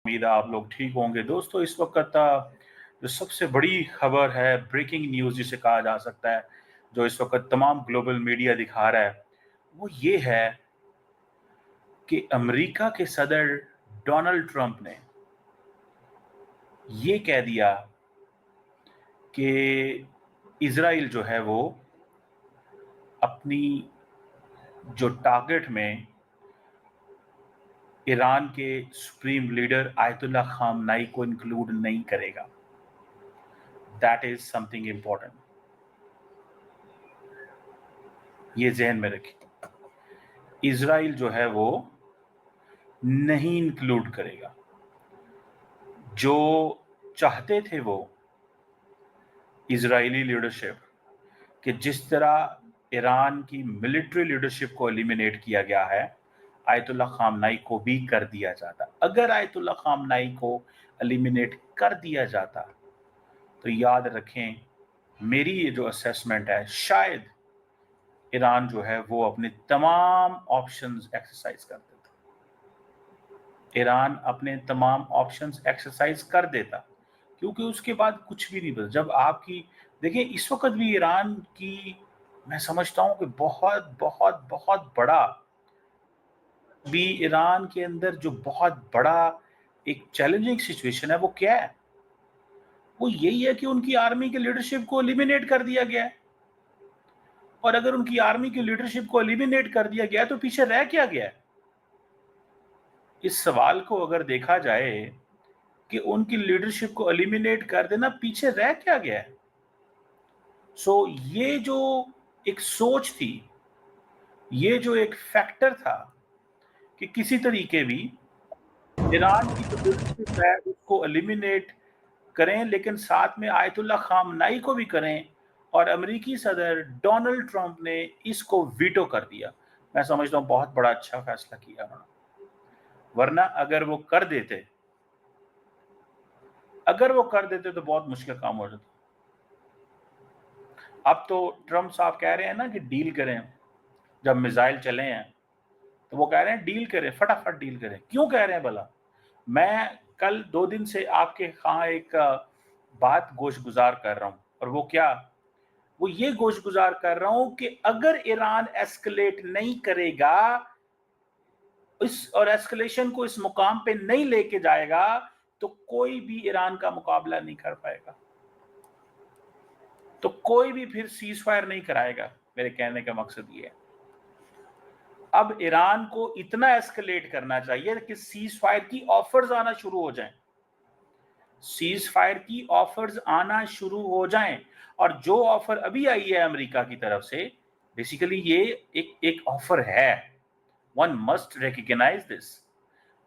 उम्मीद है आप लोग ठीक होंगे। दोस्तों इस वक्त जो सबसे बड़ी खबर है, ब्रेकिंग न्यूज़ जिसे कहा जा सकता है, जो इस वक्त तमाम ग्लोबल मीडिया दिखा रहा है, वो ये है कि अमेरिका के सदर डोनाल्ड ट्रंप ने ये कह दिया कि इजराइल जो है वो अपनी जो टारगेट में ईरान के सुप्रीम लीडर आयतुल्ला खामनाई को इंक्लूड नहीं करेगा। दैट इज समथिंग इंपॉर्टेंट, ये जहन में रखिए। इजराइल जो है वो नहीं इंक्लूड करेगा। जो चाहते थे वो इजरायली लीडरशिप कि जिस तरह ईरान की मिलिट्री लीडरशिप को एलिमिनेट किया गया है, आयतुल्ला खामनाई को भी कर दिया जाता। अगर आयतुल्ला खामनाई को एलिमिनेट कर दिया जाता तो याद रखें, मेरी ये जो असेसमेंट है, शायद ईरान जो है वो अपने तमाम ऑप्शंस एक्सरसाइज कर देता। ईरान अपने तमाम ऑप्शंस एक्सरसाइज कर देता, क्योंकि उसके बाद कुछ भी नहीं बचा। जब आपकी देखिए, इस वक्त भी ईरान की, मैं समझता हूं कि बहुत बहुत बहुत बड़ा भी ईरान के अंदर जो बहुत बड़ा एक चैलेंजिंग सिचुएशन है, वो क्या है? वो यही है कि उनकी आर्मी के लीडरशिप को एलिमिनेट कर दिया गया है। और अगर उनकी आर्मी की लीडरशिप को एलिमिनेट कर दिया गया है तो पीछे रह क्या गया है? इस सवाल को अगर देखा जाए कि उनकी लीडरशिप को एलिमिनेट कर देना, पीछे रह क्या गया है? ये जो एक सोच थी, ये जो एक फैक्टर था कि किसी तरीके भी ईरान की जो लीडरशिप है उसको एलिमिनेट करें, लेकिन साथ में आयतुल्ला खामनाई को भी करें, और अमेरिकी सदर डोनाल्ड ट्रंप ने इसको वीटो कर दिया। मैं समझता हूं बहुत बड़ा अच्छा फैसला किया उन्होंने। वरना अगर वो कर देते तो बहुत मुश्किल काम हो जाता। अब तो ट्रंप साहब कह रहे हैं ना कि डील करें। जब मिसाइल चले हैं तो वो कह रहे हैं डील करें, फटाफट डील करें। क्यों कह रहे हैं भला? मैं कल 2 दिन से आपके यहाँ एक बात गोश गुजार कर रहा हूं, और वो क्या? वो ये गोश गुजार कर रहा हूं कि अगर ईरान एस्केलेट नहीं करेगा और एस्केलेशन को इस मुकाम पे नहीं लेके जाएगा, तो कोई भी ईरान का मुकाबला नहीं कर पाएगा। तो कोई भी फिर सीज फायर नहीं कराएगा। मेरे कहने का मकसद ये है, अब ईरान को इतना एस्केलेट करना चाहिए कि सीज फायर की ऑफर्स आना शुरू हो जाएं। सीज फायर की ऑफर्स आना शुरू हो जाएं। और जो ऑफर अभी आई है अमेरिका की तरफ से, बेसिकली ये एक ऑफर है। One must recognise this.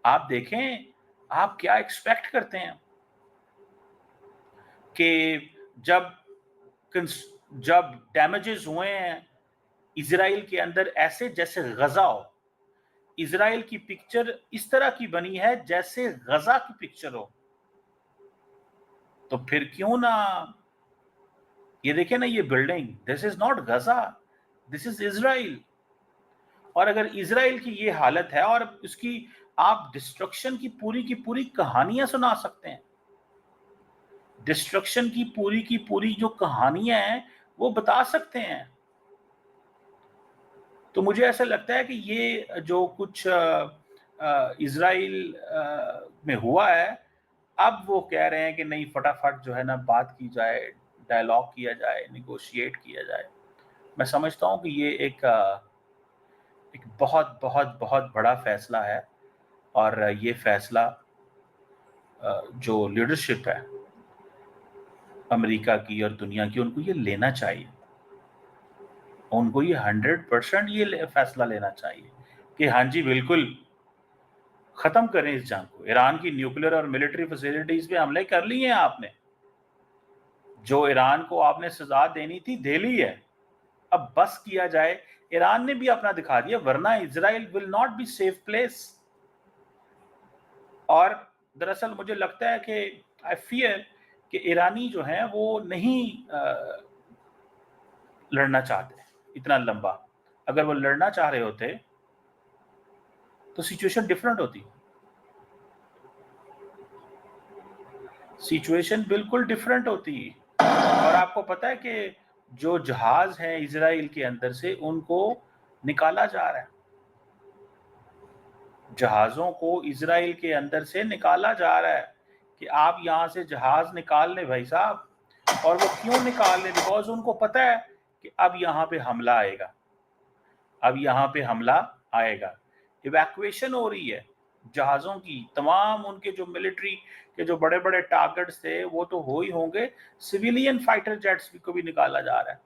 आप देखें, आप क्या एक्सपेक्ट करते हैं कि जब डैमेजेस हुए हैं इजराइल के अंदर, ऐसे जैसे गजा हो, इजराइल की पिक्चर इस तरह की बनी है जैसे गजा की पिक्चर हो, तो फिर क्यों ना ये देखें ना, ये building, this is not Gaza, this is Israel. और अगर इजराइल की ये हालत है, और उसकी आप डिस्ट्रक्शन की पूरी कहानियां सुना सकते हैं। डिस्ट्रक्शन की पूरी जो कहानियां हैं वो बता सकते हैं। तो मुझे ऐसा लगता है कि ये जो कुछ इजराइल में हुआ है, अब वो कह रहे हैं कि नहीं, फटाफट जो है ना बात की जाए, डायलॉग किया जाए, निगोशिएट किया जाए। मैं समझता हूं कि ये एक बहुत बहुत बहुत बड़ा फैसला है, और ये फैसला जो लीडरशिप है अमेरिका की और दुनिया की, उनको ये लेना चाहिए। उनको ये 100% ये फैसला लेना चाहिए कि हाँ जी, बिल्कुल खत्म करें इस जंग को। ईरान की न्यूक्लियर और मिलिट्री फैसिलिटीज पे हमले कर लिए हैं आपने। जो ईरान को आपने सजा देनी थी दे ली है, अब बस किया जाए। ईरान ने भी अपना दिखा दिया, वरना Israel will not be safe place. और दरअसल मुझे लगता है कि आई फियर कि ईरानी जो हैं वो नहीं लड़ना चाहते इतना लंबा। अगर वो लड़ना चाह रहे होते तो सिचुएशन डिफरेंट होती। सिचुएशन बिल्कुल डिफरेंट होती है। और आपको पता है कि जो जहाज हैं इजराइल के अंदर से उनको निकाला जा रहा है, जहाज़ों को इजराइल के अंदर से निकाला जा रहा है कि आप यहाँ से जहाज निकाल लें भाई साहब। और वो क्यों निकाल लें? बिकॉज उनको पता है कि अब यहाँ पे हमला आएगा, अब यहाँ पे हमला आएगा। इवैक्यूएशन हो रही है जहाज़ों की, तमाम उनके जो मिलिट्री के जो बड़े बड़े टारगेट्स थे वो तो हो ही होंगे, सिविलियन फाइटर जेट्स को भी निकाला जा रहा है।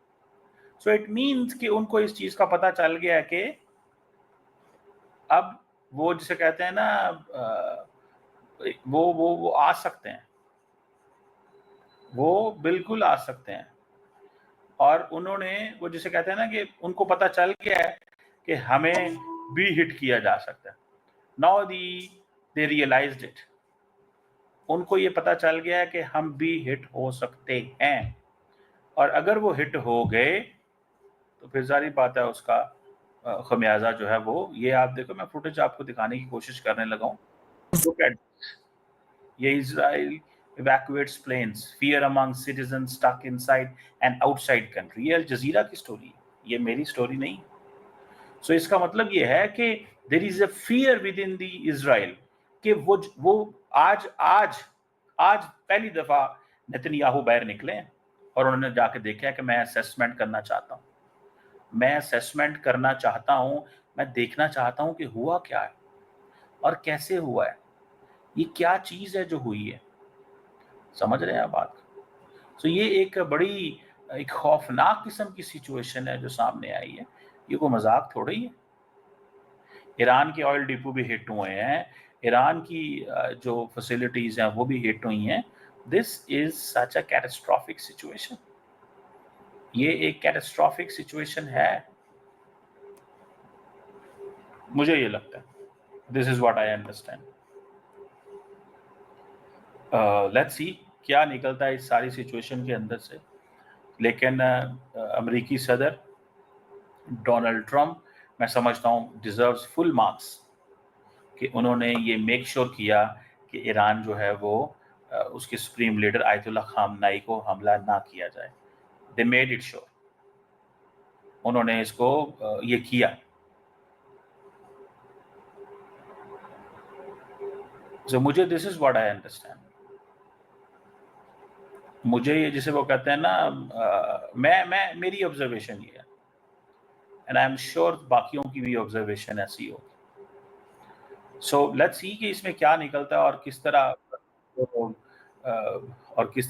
सो इट मीन्स कि उनको इस चीज़ का पता चल गया है कि अब वो जिसे कहते हैं ना वो आ सकते हैं, वो बिल्कुल आ सकते हैं। और उन्होंने वो जिसे कहते हैं ना कि उनको पता चल गया है कि हमें भी हिट किया जा सकता है। नाउ दे रियलाइज्ड इट, उनको ये पता चल गया है कि हम भी हिट हो सकते हैं। और अगर वो हिट हो गए तो फिर जारी बात है उसका खमियाजा जो है वो, ये आप देखो, मैं फुटेज आपको दिखाने की कोशिश करने लगा हूँ। लुक एट, ये Israel evacuates planes, fear among citizens stuck inside and outside country। ये अल जजीरा की स्टोरी है, ये मेरी स्टोरी नहीं। सो इसका मतलब ये है कि there is a fear within the Israel कि वो आज आज आज पहली दफा नेतन्याहू बाहर निकले और उन्होंने जाके देखा है कि मैं असेसमेंट करना चाहता हूँ, मैं असेसमेंट करना चाहता हूँ, मैं देखना चाहता हूँ कि हुआ क्या है और कैसे हुआ है, ये क्या चीज है जो हुई है। समझ रहे हैं आप बात? सो ये एक बड़ी एक खौफनाक किस्म की सिचुएशन है जो सामने आई है, ये कोई मजाक थोड़ी है। ईरान के ऑयल डिपो भी हिट हुए हैं, ईरान की जो फैसिलिटीज हैं वो भी हिट हुई हैं। This is such a catastrophic situation, ये एक कैटास्ट्रॉफिक सिचुएशन है, मुझे ये लगता है। This is what I understand. Let's see क्या निकलता है इस सारी सिचुएशन के अंदर से। लेकिन अमेरिकी सदर डोनाल्ड ट्रंप, मैं समझता हूँ, डिजर्व्स फुल मार्क्स कि उन्होंने ये मेक श्योर किया कि ईरान जो है वो उसके सुप्रीम लीडर आयतुल्लाह खामनाई को हमला ना किया जाए। दे मेड इट श्योर, उन्होंने इसको ये किया। सो मुझे this is what I understand. मुझे ये जिसे वो कहते हैं ना, मैं मेरी ऑब्जर्वेशन ये है, एंड आई एम श्योर बाकियों की भी ऑब्जर्वेशन ऐसी होगी। सो लेट्स सी कि इसमें क्या निकलता है और किस तरह और किस